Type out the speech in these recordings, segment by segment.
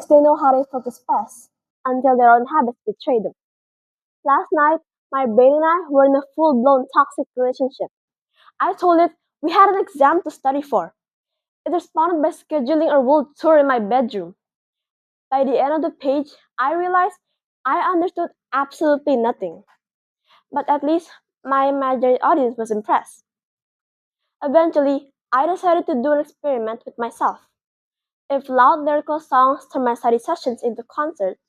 because they know how to focus best until their own habits betray them. Last night, my brain and I were in a full-blown toxic relationship. I told it we had an exam to study for. It responded by scheduling a world tour in my bedroom. By the end of the page, I realized I understood absolutely nothing. But at least my imaginary audience was impressed. Eventually, I decided to do an experiment with myself. If loud lyrical songs turn my study sessions into concerts,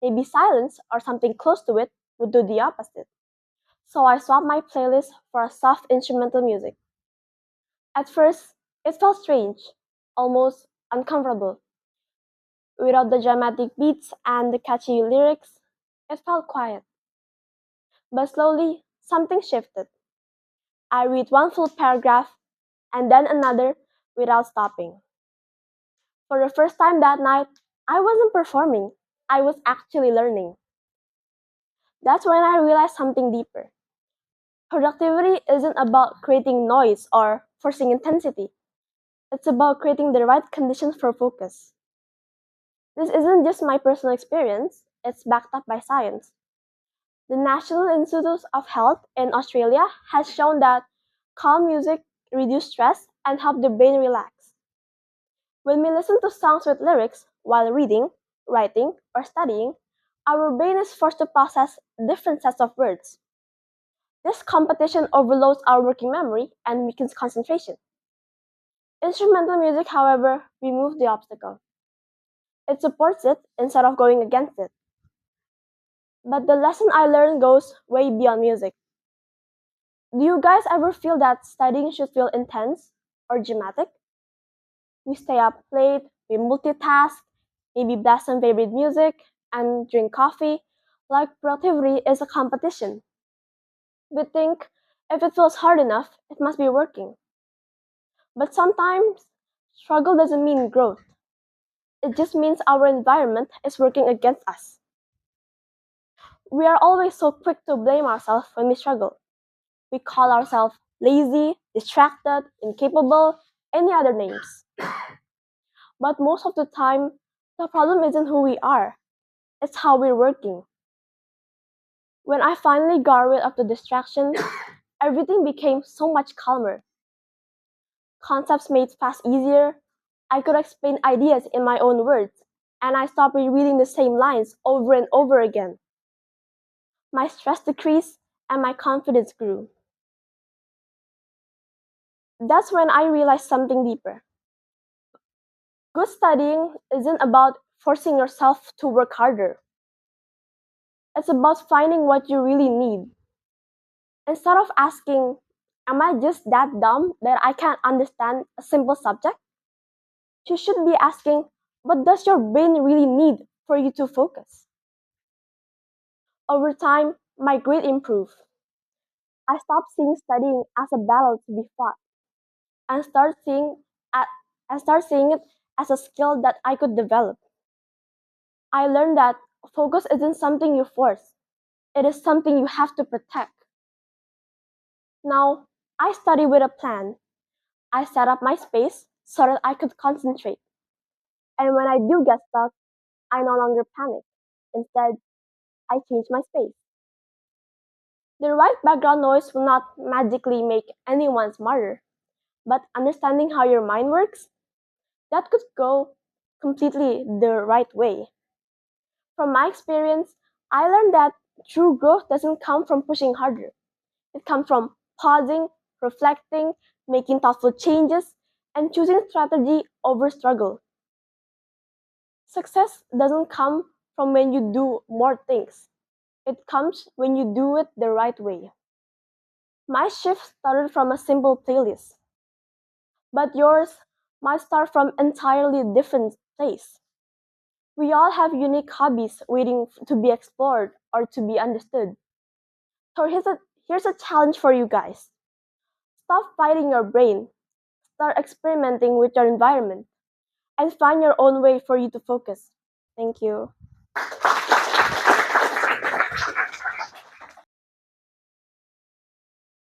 maybe silence or something close to it would do the opposite. So I swapped my playlist for a soft instrumental music. At first, it felt strange, almost uncomfortable. Without the dramatic beats and the catchy lyrics, it felt quiet. But slowly, something shifted. I read one full paragraph and then another without stopping. For the first time that night, I wasn't performing, I was actually learning. That's when I realized something deeper. Productivity isn't about creating noise or forcing intensity. It's about creating the right conditions for focus. This isn't just my personal experience, it's backed up by science. The National Institute of Health in Australia has shown that calm music reduces stress and help the brain relax. When we listen to songs with lyrics while reading, writing, or studying, our brain is forced to process different sets of words. This competition overloads our working memory and weakens concentration. Instrumental music, however, removes the obstacle. It supports it instead of going against it. But the lesson I learned goes way beyond music. Do you guys ever feel that studying should feel intense or dramatic? We stay up late, we multitask, maybe blast some favorite music, and drink coffee, like productivity is a competition. We think if it feels hard enough, it must be working. But sometimes, struggle doesn't mean growth. It just means our environment is working against us. We are always so quick to blame ourselves when we struggle. We call ourselves lazy, distracted, incapable, any other names. But most of the time, the problem isn't who we are, it's how we're working. When I finally got rid of the distractions, everything became so much calmer. Concepts made fast easier. I could explain ideas in my own words, and I stopped rereading the same lines over and over again. My stress decreased and my confidence grew. That's when I realized something deeper. Good studying isn't about forcing yourself to work harder. It's about finding what you really need. Instead of asking, am I just that dumb that I can't understand a simple subject? You should be asking, what does your brain really need for you to focus? Over time, my grade improved. I stopped seeing studying as a battle to be fought and a- start seeing it as a skill that I could develop. I learned that focus isn't something you force. It is something you have to protect. Now, I study with a plan. I set up my space so that I could concentrate. And when I do get stuck, I no longer panic. Instead, I change my space. The right background noise will not magically make anyone smarter, but understanding how your mind works, that could go completely the right way. From my experience, I learned that true growth doesn't come from pushing harder. It comes from pausing, reflecting, making thoughtful changes, and choosing strategy over struggle. Success doesn't come from when you do more things. It comes when you do it the right way. My shift started from a simple playlist, but yours might start from entirely different place. We all have unique hobbies waiting to be explored or to be understood. So here's a challenge for you guys. Stop fighting your brain. Start experimenting with your environment and find your own way for you to focus. Thank you.